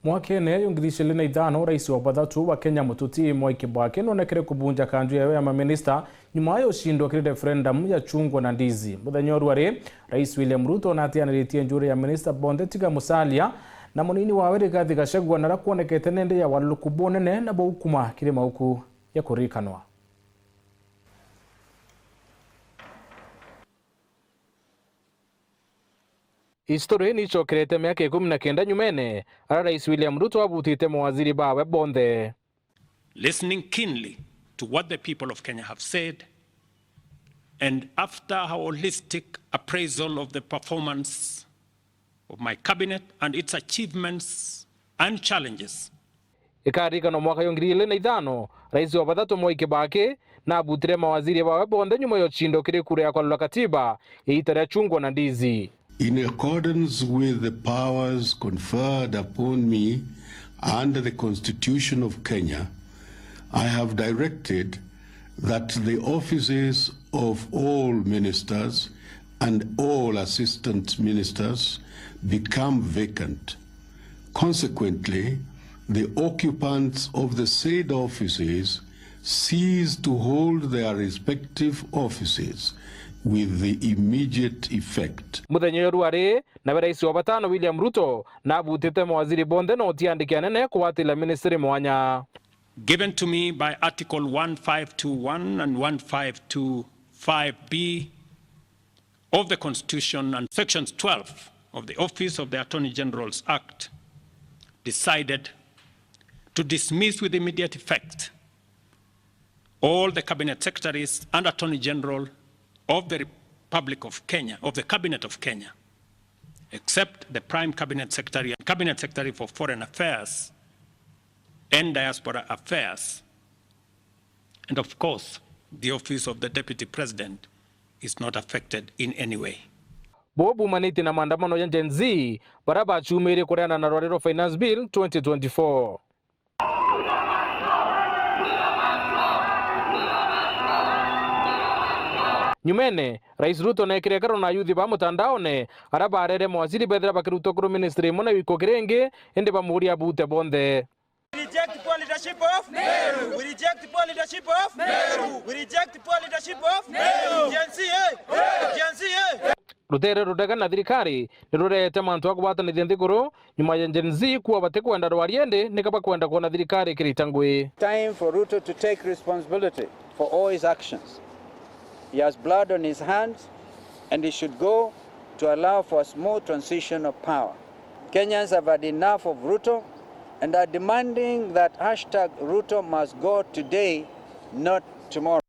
Mwakene yungirishile na ithano rais wa bathatu wa Kenya Mututi Mwai Kibaki nonekere kubunja kanju yawe ya maminista nyuma ya ushindi wa kiri referendum ya chungwa na ndizi. Muthenya rwari rais William Ruto natianiritie njuri ya minista Bonde tiga musalia na munini wawe Rigathi Gachagua narakuonekete nende ya waluku bonene na boukuma kiri mauku ya kurikanwa. Historia ni chokerete miaka 19 nyumene ara rais William Ruto abutite mawaziri bawe Bonde. Listening keenly to what the people of Kenya have said, and after a holistic appraisal of the performance of my cabinet and its achievements and challenges. Ikarika no mwaka yongirile na ithano rais wa bathatu Mwai Kibaki na abutire mawaziri bawe Bonde nyuma ya uchindo kiri kura ya kwa katiba itare chungwa na ndizi. In accordance with the powers conferred upon me under the Constitution of Kenya, I have directed that the offices of all ministers and all assistant ministers become vacant. Consequently, the occupants of the said offices cease to hold their respective offices with the immediate effect. Muthenya rwari na rais wa batano William Ruto na abutite mawaziri Bonde no tiandikia nene kuwatila ministry mwanya. Given to me by Article 1521 and 1525B of the Constitution and Sections 12 of the Office of the Attorney General's Act, decided to dismiss with immediate effect all the cabinet secretaries and Attorney General of the Republic of Kenya, of the Cabinet of Kenya, except the Prime Cabinet Secretary and Cabinet Secretary for Foreign Affairs and Diaspora Affairs. And of course, the office of the Deputy President is not affected in any way. Bobu maniti na maandamano ya Gen Z baraba chumiri kureana na Rwarero Finance Bill 2024. Nyumene rais Ruto na kirekaro na yuthi ba mutandaone araba arere mawaziri bedra bakiruto kuru ministry mona wiko kirenge ende bamuri abute Bonde. We reject the poor leadership of Meru. We reject the poor leadership of Meru. We reject the poor leadership of Meru. Gen Z, Gen Z. Rutere rudega na thirikari nirurete mantu akubata ni thindikuru nyuma ya Gen Z kuwa bate kwenda rwariende nikaba kwenda kuona thirikari kiritangwe. Time for Ruto to take responsibility for all his actions. He has blood on his hands and he should go to allow for a smooth transition of power. Kenyans have had enough of Ruto and are demanding that #Ruto must go today, not tomorrow.